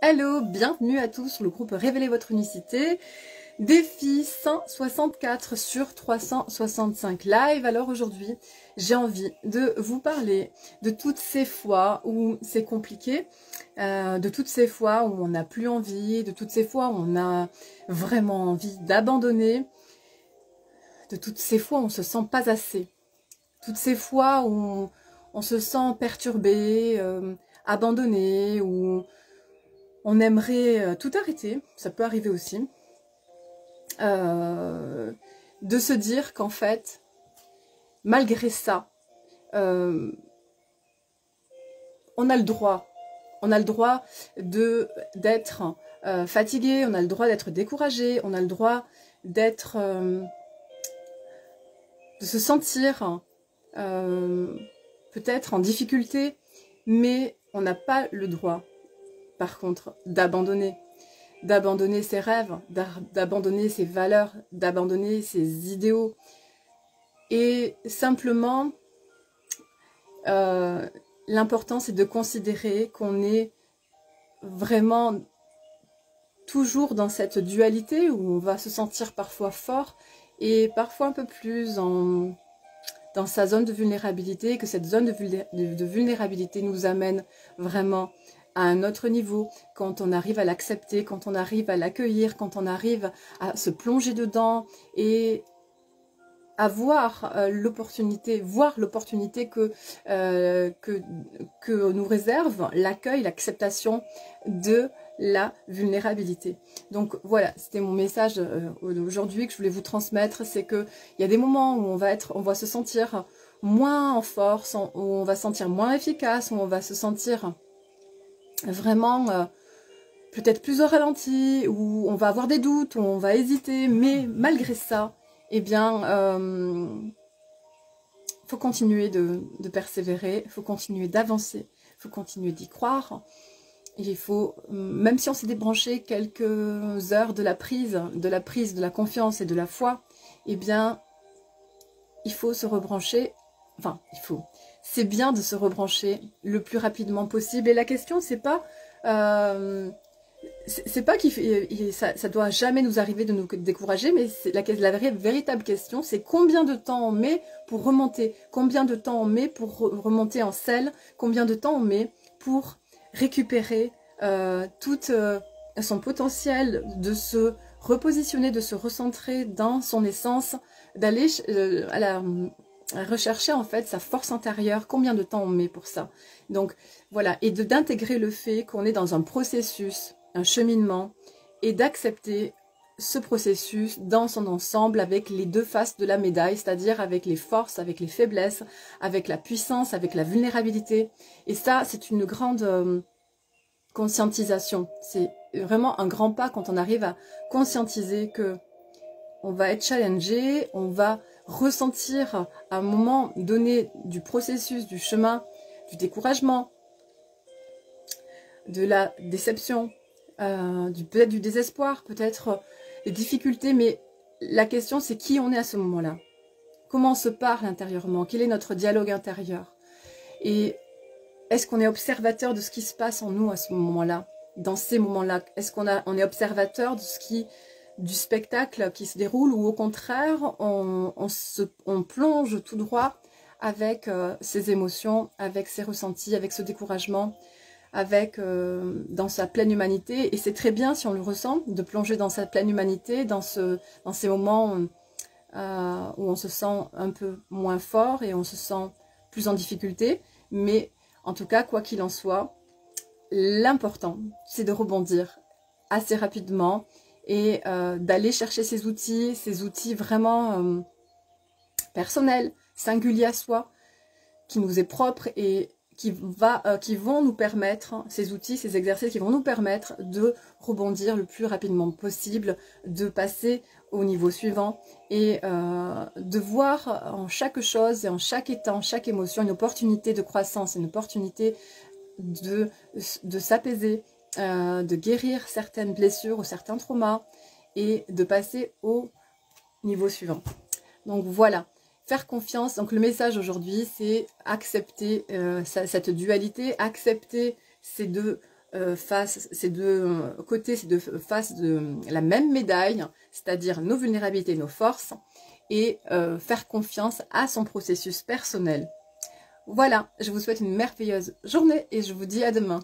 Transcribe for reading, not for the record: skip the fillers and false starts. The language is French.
Hello, bienvenue à tous sur le groupe Révélez votre unicité. Défi 164 sur 365 live. Alors aujourd'hui, j'ai envie de vous parler de toutes ces fois où c'est compliqué, de toutes ces fois où on n'a plus envie, de toutes ces fois où on a vraiment envie d'abandonner, de toutes ces fois où on se sent pas assez, toutes ces fois où on se sent perturbé, abandonné, où on aimerait tout arrêter, ça peut arriver aussi, de se dire qu'en fait, malgré ça, on a le droit d'être fatigué, on a le droit d'être découragé, on a le droit d'être, de se sentir peut-être en difficulté, mais on n'a pas le droit, par contre, d'abandonner ses rêves, d'abandonner ses valeurs, d'abandonner ses idéaux. Et simplement, l'important c'est de considérer qu'on est vraiment toujours dans cette dualité où on va se sentir parfois fort et parfois un peu plus dans sa zone de vulnérabilité, que cette zone de vulnérabilité nous amène vraiment à un autre niveau, quand on arrive à l'accepter, quand on arrive à l'accueillir, quand on arrive à se plonger dedans et à voir l'opportunité que nous réserve l'accueil, l'acceptation de la vulnérabilité. Donc voilà, c'était mon message aujourd'hui que je voulais vous transmettre, c'est que il y a des moments où on va se sentir moins en force, où on va se sentir moins efficace, où on va se sentir vraiment peut-être plus au ralenti, où on va avoir des doutes, où on va hésiter, mais malgré ça, eh bien, faut continuer de persévérer, faut continuer d'avancer, faut continuer d'y croire. Il faut, même si on s'est débranché quelques heures de la prise, de la confiance et de la foi, eh bien, il faut se rebrancher, enfin, c'est bien de se rebrancher le plus rapidement possible. Et la question, c'est pas ça doit jamais nous arriver de nous décourager, mais la véritable question, c'est combien de temps on met pour remonter, combien de temps on met pour remonter en selle, combien de temps on met pour récupérer tout son potentiel, de se repositionner, de se recentrer dans son essence, d'aller à rechercher en fait sa force intérieure, combien de temps on met pour ça. Donc voilà, et d'intégrer le fait qu'on est dans un processus, un cheminement, et d'accepter ce processus dans son ensemble avec les deux faces de la médaille, c'est-à-dire avec les forces, avec les faiblesses, avec la puissance, avec la vulnérabilité. Et ça, c'est une grande conscientisation. C'est vraiment un grand pas quand on arrive à conscientiser que on va être challengé, on va ressentir à un moment donné du processus, du chemin, du découragement, de la déception, peut-être du désespoir, peut-être des difficultés, mais la question c'est qui on est à ce moment-là. Comment on se parle intérieurement, quel est notre dialogue intérieur, et est-ce qu'on est observateur de ce qui se passe en nous à ce moment-là, dans ces moments-là. Est-ce qu'on est observateur du spectacle qui se déroule, ou au contraire on plonge tout droit avec ses émotions, avec ses ressentis, avec ce découragement, avec dans sa pleine humanité. Et c'est très bien si on le ressent, de plonger dans sa pleine humanité, dans ces moments où on se sent un peu moins fort et on se sent plus en difficulté. Mais en tout cas, quoi qu'il en soit, l'important c'est de rebondir assez rapidement et d'aller chercher ces outils vraiment personnels, singuliers à soi, qui nous est propre et qui vont nous permettre, ces outils, ces exercices qui vont nous permettre de rebondir le plus rapidement possible, de passer au niveau suivant et de voir en chaque chose et en chaque état, en chaque émotion, une opportunité de croissance, une opportunité de s'apaiser, de guérir certaines blessures ou certains traumas et de passer au niveau suivant. Donc voilà, faire confiance. Donc le message aujourd'hui, c'est accepter cette dualité, accepter ces deux face, ces deux côtés, ces deux faces de la même médaille, c'est-à-dire nos vulnérabilités, nos forces, et faire confiance à son processus personnel. Voilà, je vous souhaite une merveilleuse journée et je vous dis à demain.